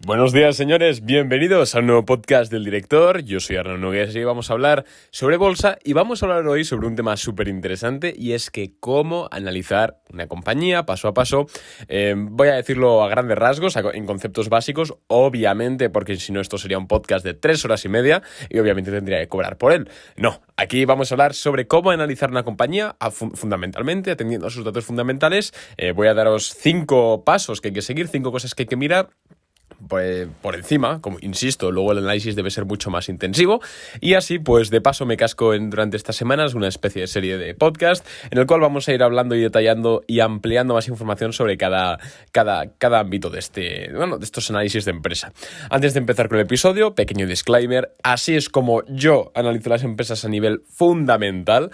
Buenos días, señores, bienvenidos a un nuevo podcast del director. Yo soy Arnaud Nogués y vamos a hablar sobre bolsa y vamos a hablar hoy sobre un tema súper interesante y es que cómo analizar una compañía paso a paso. Voy a decirlo a grandes rasgos, en conceptos básicos, obviamente, porque si no esto sería un podcast de 3 horas y media y obviamente tendría que cobrar por él. No, aquí vamos a hablar sobre cómo analizar una compañía fundamentalmente, atendiendo a sus datos fundamentales. Voy a daros 5 pasos que hay que seguir, 5 cosas que hay que mirar. Pues por encima, como insisto, luego el análisis debe ser mucho más intensivo y así pues de paso me casco durante estas semanas una especie de serie de podcast en el cual vamos a ir hablando y detallando y ampliando más información sobre cada ámbito de estos análisis de empresa. Antes de empezar con el episodio, pequeño disclaimer, así es como yo analizo las empresas a nivel fundamental.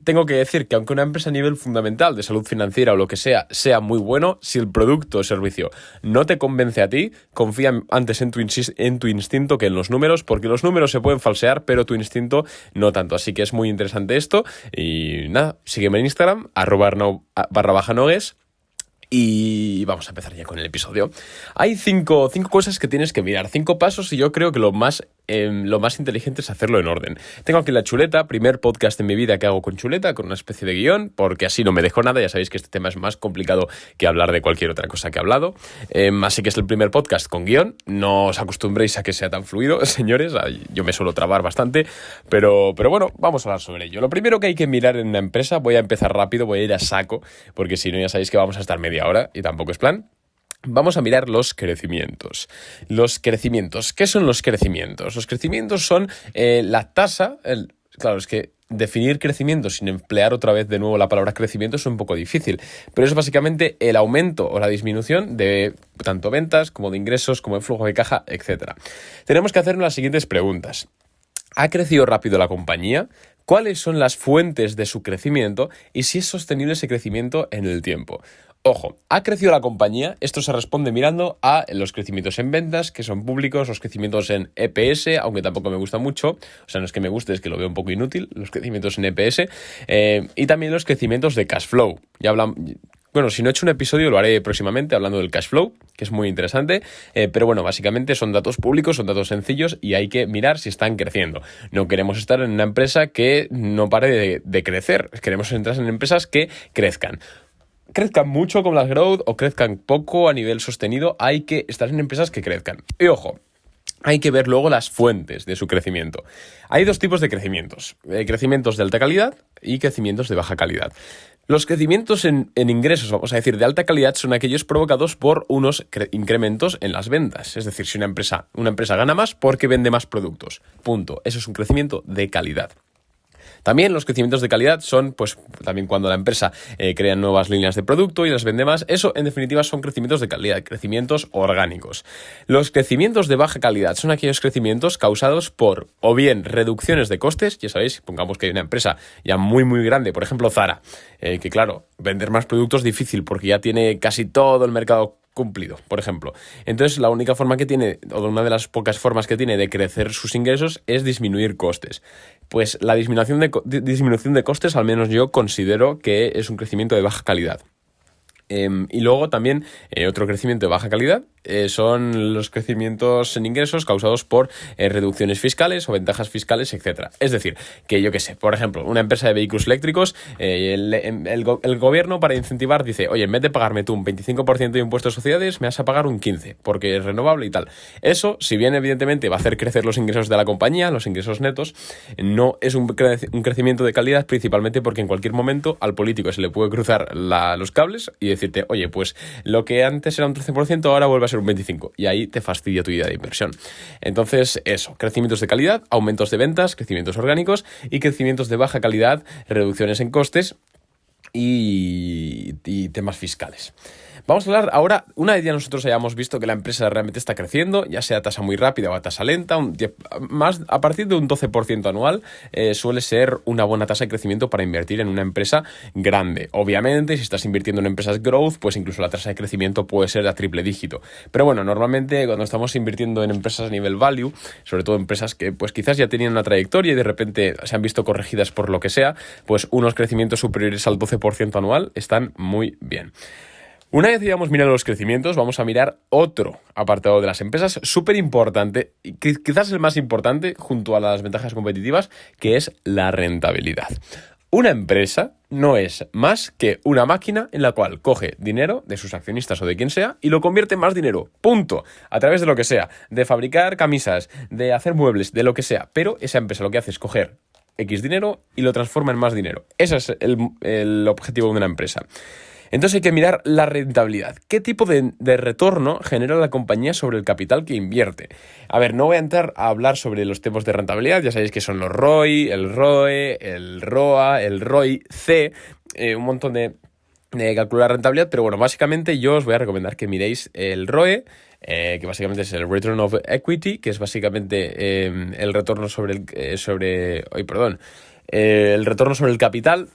Tengo que decir que aunque una empresa a nivel fundamental de salud financiera o lo que sea muy bueno, si el producto o servicio no te convence a ti, confía antes en tu instinto que en los números, porque los números se pueden falsear, pero tu instinto no tanto. Así que es muy interesante esto. Y nada, sígueme en Instagram, @arnaud_nogues. Y vamos a empezar ya con el episodio. Hay 5 cosas que tienes que mirar, 5 pasos y yo creo que lo más inteligente es hacerlo en orden. Tengo aquí la chuleta, primer podcast en mi vida que hago con chuleta, con una especie de guión, porque así no me dejo nada. Ya sabéis que este tema es más complicado que hablar de cualquier otra cosa que he hablado. Así que es el primer podcast con guión. No os acostumbréis a que sea tan fluido, señores. Yo me suelo trabar bastante, pero bueno, vamos a hablar sobre ello. Lo primero que hay que mirar en una empresa, voy a empezar rápido, voy a ir a saco, porque si no ya sabéis que vamos a estar media hora y tampoco es plan. Vamos a mirar los crecimientos. ¿Qué son los crecimientos? Los crecimientos son la tasa. Claro, es que definir crecimiento sin emplear otra vez de nuevo la palabra crecimiento es un poco difícil, pero es básicamente el aumento o la disminución de tanto ventas como de ingresos, como de flujo de caja, etc. Tenemos que hacernos las siguientes preguntas. ¿Ha crecido rápido la compañía? ¿Cuáles son las fuentes de su crecimiento? Y si es sostenible ese crecimiento en el tiempo. Ojo, ¿ha crecido la compañía? Esto se responde mirando a los crecimientos en ventas, que son públicos, los crecimientos en EPS, aunque tampoco me gusta mucho, o sea, no es que me guste, es que lo veo un poco inútil, los crecimientos en EPS, y también los crecimientos de cash flow. Ya hablamos. Bueno, si no he hecho un episodio lo haré próximamente hablando del cash flow, que es muy interesante, pero bueno, básicamente son datos públicos, son datos sencillos y hay que mirar si están creciendo. No queremos estar en una empresa que no pare de crecer, queremos entrar en empresas que crezcan mucho como las growth o crezcan poco a nivel sostenido. Hay que estar en empresas que crezcan. Y ojo, hay que ver luego las fuentes de su crecimiento. Hay 2 tipos de crecimientos. Crecimientos de alta calidad y crecimientos de baja calidad. Los crecimientos en ingresos, vamos a decir, de alta calidad son aquellos provocados por unos incrementos en las ventas. Es decir, si una empresa gana más porque vende más productos. Punto. Eso es un crecimiento de calidad. También los crecimientos de calidad son, pues, también cuando la empresa crea nuevas líneas de producto y las vende más. Eso, en definitiva, son crecimientos de calidad, crecimientos orgánicos. Los crecimientos de baja calidad son aquellos crecimientos causados por, o bien, reducciones de costes. Ya sabéis, pongamos que hay una empresa ya muy, muy grande, por ejemplo, Zara, que claro, vender más productos es difícil porque ya tiene casi todo el mercado cumplido, por ejemplo. Entonces, la única forma que tiene, o una de las pocas formas que tiene de crecer sus ingresos es disminuir costes. Pues la disminución de costes, al menos yo considero que es un crecimiento de baja calidad. Y luego también otro crecimiento de baja calidad son los crecimientos en ingresos causados por reducciones fiscales o ventajas fiscales, etc. Es decir, que yo qué sé, por ejemplo, una empresa de vehículos eléctricos, el gobierno para incentivar dice, oye, en vez de pagarme tú un 25% de impuestos de sociedades, me vas a pagar un 15% porque es renovable y tal. Eso, si bien evidentemente va a hacer crecer los ingresos de la compañía, los ingresos netos, no es un crecimiento de calidad, principalmente porque en cualquier momento al político se le puede cruzar los cables y decirte, oye, pues lo que antes era un 13%, ahora vuelve a ser un 25%. Y ahí te fastidia tu idea de inversión. Entonces, eso, crecimientos de calidad, aumentos de ventas, crecimientos orgánicos y crecimientos de baja calidad, reducciones en costes y temas fiscales. Vamos a hablar ahora, una vez ya nosotros hayamos visto que la empresa realmente está creciendo, ya sea a tasa muy rápida o a tasa lenta, a partir de un 12% anual suele ser una buena tasa de crecimiento para invertir en una empresa grande. Obviamente, si estás invirtiendo en empresas growth, pues incluso la tasa de crecimiento puede ser a triple dígito. Pero bueno, normalmente cuando estamos invirtiendo en empresas a nivel value, sobre todo empresas que pues quizás ya tenían una trayectoria y de repente se han visto corregidas por lo que sea, pues unos crecimientos superiores al 12% anual están muy bien. Una vez hayamos mirado los crecimientos, vamos a mirar otro apartado de las empresas súper importante, y quizás el más importante junto a las ventajas competitivas, que es la rentabilidad. Una empresa no es más que una máquina en la cual coge dinero de sus accionistas o de quien sea y lo convierte en más dinero. Punto. A través de lo que sea. De fabricar camisas, de hacer muebles, de lo que sea. Pero esa empresa lo que hace es coger X dinero y lo transforma en más dinero. Ese es el objetivo de una empresa. Entonces hay que mirar la rentabilidad. ¿Qué tipo de retorno genera la compañía sobre el capital que invierte? A ver, no voy a entrar a hablar sobre los temas de rentabilidad. Ya sabéis que son los ROI, el ROE, el ROA, el ROI-C, un montón de calcular rentabilidad. Pero bueno, básicamente yo os voy a recomendar que miréis el ROE, que básicamente es el Return of Equity, que es básicamente el retorno el retorno sobre el capital.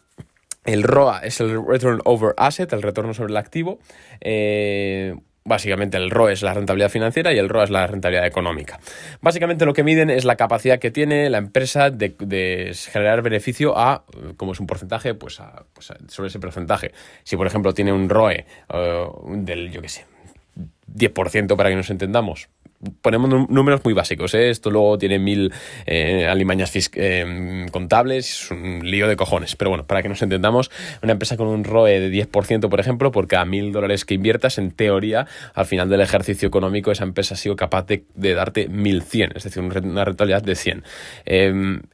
El ROA es el Return Over Asset, el retorno sobre el activo. Básicamente el ROE es la rentabilidad financiera y el ROA es la rentabilidad económica. Básicamente lo que miden es la capacidad que tiene la empresa de generar beneficio como es un porcentaje, sobre ese porcentaje. Si por ejemplo tiene un ROE del, 10% para que nos entendamos. Ponemos números muy básicos, ¿eh? Esto luego tiene 1000 alimañas contables, es un lío de cojones. Pero bueno, para que nos entendamos, una empresa con un ROE de 10%, por ejemplo, por cada $1.000 que inviertas, en teoría, al final del ejercicio económico, esa empresa ha sido capaz de darte 1.100, es decir, una rentabilidad de 100.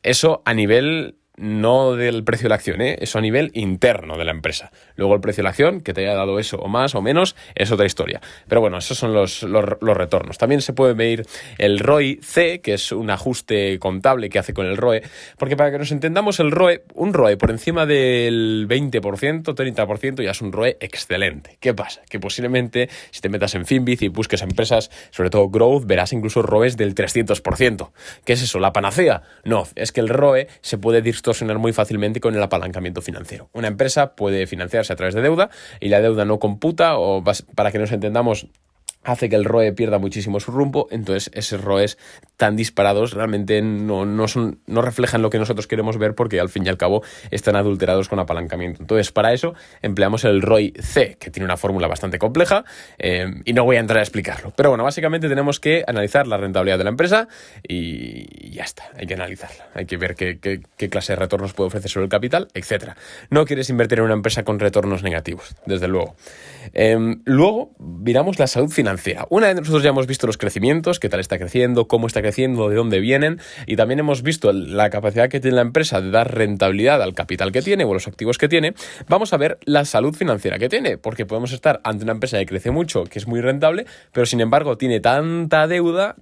Eso a nivel no del precio de la acción, eso a nivel interno de la empresa. Luego el precio de la acción, que te haya dado eso o más o menos, es otra historia. Pero bueno, esos son los retornos. También se puede medir el ROI-C, que es un ajuste contable que hace con el ROE, porque para que nos entendamos, un ROE por encima del 20%, 30% ya es un ROE excelente. ¿Qué pasa? Que posiblemente si te metas en Finviz y busques empresas, sobre todo growth, verás incluso ROEs del 300%. ¿Qué es eso? ¿La panacea? No, es que el ROE se puede distorsionar muy fácilmente con el apalancamiento financiero. Una empresa puede financiarse a través de deuda y la deuda no computa, o para que nos entendamos, hace que el ROE pierda muchísimo su rumbo. Entonces esos ROEs tan disparados realmente no reflejan lo que nosotros queremos ver, porque al fin y al cabo están adulterados con apalancamiento. Entonces para eso empleamos el ROI-C, que tiene una fórmula bastante compleja y no voy a entrar a explicarlo. Pero bueno, básicamente tenemos que analizar la rentabilidad de la empresa y ya está, hay que analizarla. Hay que ver qué clase de retornos puede ofrecer sobre el capital, etcétera. No quieres invertir en una empresa con retornos negativos, desde luego. Luego miramos la salud financiera. Una vez nosotros ya hemos visto los crecimientos, qué tal está creciendo, cómo está creciendo, de dónde vienen, y también hemos visto la capacidad que tiene la empresa de dar rentabilidad al capital que tiene o a los activos que tiene, vamos a ver la salud financiera que tiene, porque podemos estar ante una empresa que crece mucho, que es muy rentable, pero sin embargo tiene tanta deuda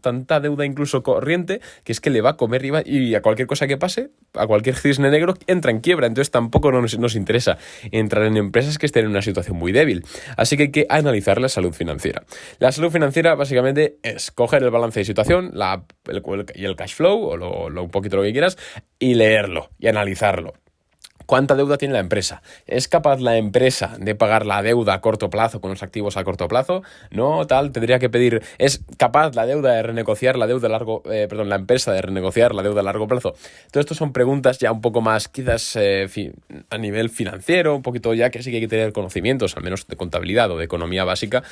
incluso corriente, que es que le va a comer y a cualquier cosa que pase, a cualquier cisne negro, entra en quiebra. Entonces tampoco nos interesa entrar en empresas que estén en una situación muy débil. Así que hay que analizar la salud financiera. La salud financiera básicamente es coger el balance de situación y el cash flow, o un poquito lo que quieras, y leerlo y analizarlo. ¿Cuánta deuda tiene la empresa? ¿Es capaz la empresa de pagar la deuda a corto plazo con los activos a corto plazo? No, tendría que pedir. ¿Es capaz la deuda de renegociar la empresa de renegociar la deuda a largo plazo? Todo esto son preguntas ya un poco más, quizás a nivel financiero, un poquito ya que sí que hay que tener conocimientos, al menos de contabilidad o de economía básica.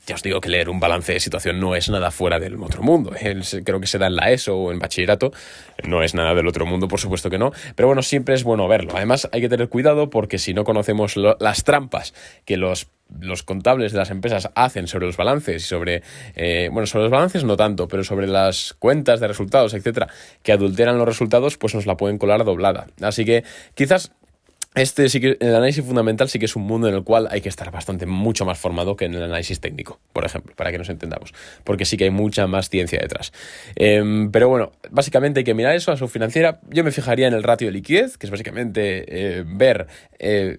Ya os digo que leer un balance de situación no es nada fuera del otro mundo. Creo que se da en la ESO o en bachillerato. No es nada del otro mundo, por supuesto que no. Pero bueno, siempre es bueno verlo. Además, hay que tener cuidado, porque si no conocemos las trampas que los contables de las empresas hacen sobre los balances y sobre los balances no tanto, pero sobre las cuentas de resultados, etcétera, que adulteran los resultados, pues nos la pueden colar doblada. Así que quizás el análisis fundamental sí que es un mundo en el cual hay que estar mucho más formado que en el análisis técnico, por ejemplo, para que nos entendamos, porque sí que hay mucha más ciencia detrás. Pero bueno, básicamente hay que mirar eso, a su financiera. Yo me fijaría en el ratio de liquidez, que es básicamente ver, de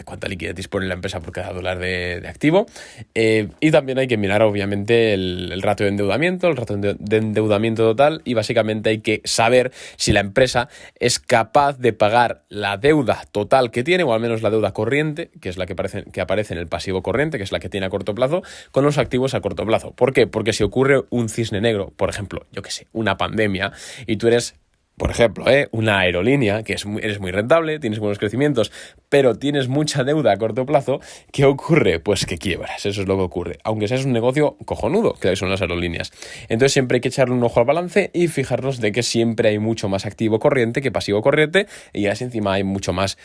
cuánta liquidez dispone la empresa por cada dólar de activo. Y también hay que mirar, obviamente, el ratio de endeudamiento, el ratio de endeudamiento total, y básicamente hay que saber si la empresa es capaz de pagar la deuda total que tiene, o al menos la deuda corriente, que es la que aparece en el pasivo corriente, que es la que tiene a corto plazo, con los activos a corto plazo. ¿Por qué? Porque si ocurre un cisne negro, por ejemplo, una pandemia, y tú eres por ejemplo, una aerolínea, que eres muy rentable, tienes buenos crecimientos, pero tienes mucha deuda a corto plazo, ¿qué ocurre? Pues que quiebras, eso es lo que ocurre. Aunque seas un negocio cojonudo, que son las aerolíneas. Entonces siempre hay que echarle un ojo al balance y fijarnos de que siempre hay mucho más activo corriente que pasivo corriente, y así encima hay mucho más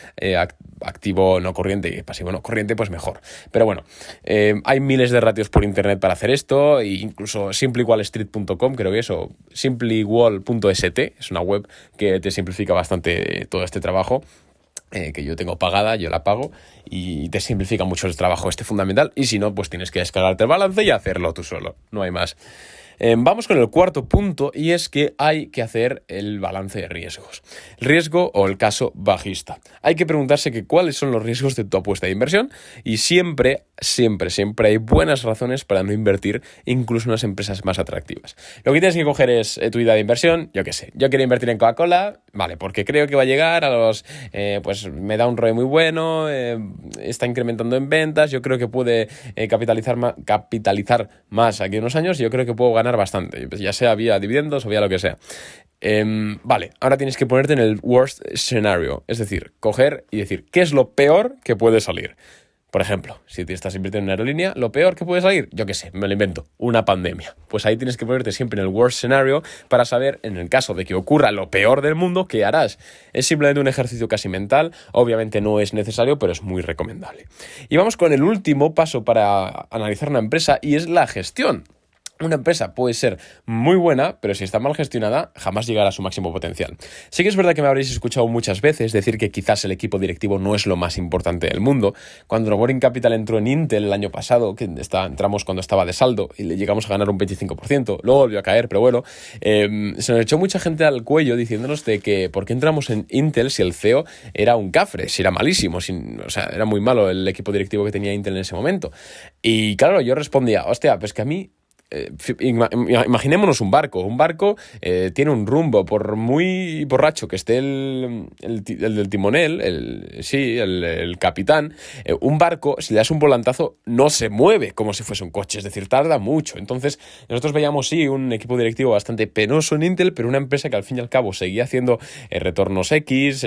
activo no corriente y pasivo no corriente, pues mejor. Pero bueno, hay miles de ratios por internet para hacer esto, e incluso simplywallstreet.com, creo que es, o simplywall.st, es una web que te simplifica bastante todo este trabajo, que yo tengo pagada, yo la pago, y te simplifica mucho el trabajo fundamental, y si no, pues tienes que descargarte el balance y hacerlo tú solo, no hay más. Vamos con el cuarto punto, y es que hay que hacer el balance de riesgos. El riesgo o el caso bajista. Hay que preguntarse cuáles son los riesgos de tu apuesta de inversión, y siempre hay buenas razones para no invertir incluso en las empresas más atractivas. Lo que tienes que coger es tu idea de inversión. Yo qué sé, yo quiero invertir en Coca-Cola, vale, porque creo que va a llegar a los... pues me da un ROE muy bueno, está incrementando en ventas, yo creo que puede capitalizar más aquí en unos años, y yo creo que puedo ganar bastante, ya sea vía dividendos o vía lo que sea. Vale, ahora tienes que ponerte en el worst scenario, es decir, coger y decir, ¿qué es lo peor que puede salir? Por ejemplo, si te estás invirtiendo en una aerolínea, lo peor que puede salir, yo qué sé, me lo invento, una pandemia. Pues ahí tienes que ponerte siempre en el worst scenario para saber, en el caso de que ocurra lo peor del mundo, qué harás. Es simplemente un ejercicio casi mental, obviamente no es necesario, pero es muy recomendable. Y vamos con el último paso para analizar una empresa, y es la gestión. Una empresa puede ser muy buena, pero si está mal gestionada, jamás llegará a su máximo potencial. Sí que es verdad que me habréis escuchado muchas veces decir que quizás el equipo directivo no es lo más importante del mundo. Cuando Roboring Capital entró en Intel el año pasado, entramos cuando estaba de saldo y le llegamos a ganar un 25%, luego volvió a caer, pero bueno, se nos echó mucha gente al cuello diciéndonos de que ¿por qué entramos en Intel si el CEO era un cafre, si era malísimo, o sea, era muy malo el equipo directivo que tenía Intel en ese momento? Y claro, yo respondía, hostia, pues que a mí... imaginémonos un barco. Un barco tiene un rumbo, por muy borracho que esté el del timonel, el capitán. Un barco, si le das un volantazo, no se mueve como si fuese un coche, es decir, tarda mucho. Entonces, nosotros veíamos, un equipo directivo bastante penoso en Intel, pero una empresa que al fin y al cabo seguía haciendo retornos X,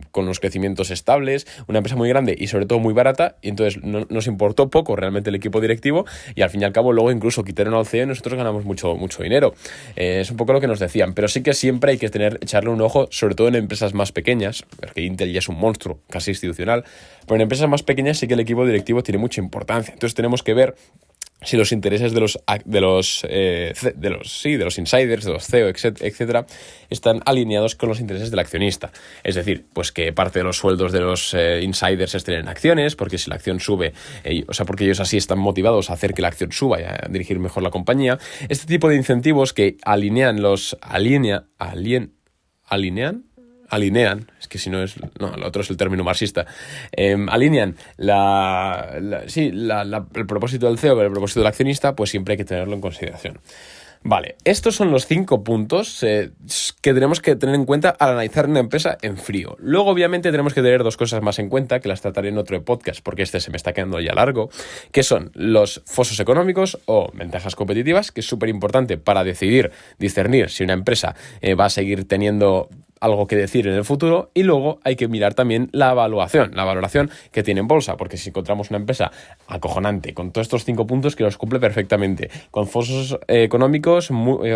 con unos crecimientos estables, una empresa muy grande y sobre todo muy barata, y entonces nos importó poco realmente el equipo directivo, y al fin y al cabo luego incluso quitaron al CEO y nosotros ganamos mucho dinero. Es un poco lo que nos decían, pero sí que siempre hay que echarle un ojo, sobre todo en empresas más pequeñas, porque Intel ya es un monstruo casi institucional, pero en empresas más pequeñas sí que el equipo directivo tiene mucha importancia. Entonces tenemos que ver si los intereses de los insiders, de los CEO, etcétera, están alineados con los intereses del accionista. Es decir, pues que parte de los sueldos de los insiders estén en acciones, porque si la acción sube, porque ellos así están motivados a hacer que la acción suba y a dirigir mejor la compañía. Este tipo de incentivos que alinean, es que si no es... No, lo otro es el término marxista. Alinean el propósito del CEO con el propósito del accionista, pues siempre hay que tenerlo en consideración. Vale, estos son los 5 puntos que tenemos que tener en cuenta al analizar una empresa en frío. Luego, obviamente, tenemos que tener 2 cosas más en cuenta, que las trataré en otro podcast, porque se me está quedando ya largo, que son los fosos económicos o ventajas competitivas, que es súper importante para discernir si una empresa va a seguir teniendo algo que decir en el futuro. Y luego hay que mirar también la valoración que tiene en bolsa, porque si encontramos una empresa acojonante con todos estos 5 puntos que los cumple perfectamente, con fosos económicos,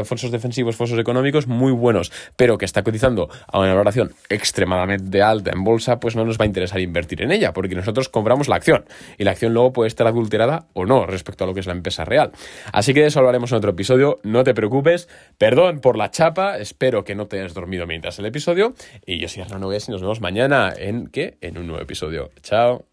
fosos defensivos, fosos económicos muy buenos, pero que está cotizando a una valoración extremadamente alta en bolsa, pues no nos va a interesar invertir en ella, porque nosotros compramos la acción y la acción luego puede estar adulterada o no respecto a lo que es la empresa real. Así que de eso hablaremos en otro episodio, no te preocupes. Perdón por la chapa, espero que no te hayas dormido mientras el episodio, y yo soy Hernán Nogués y nos vemos mañana en un nuevo episodio. Chao.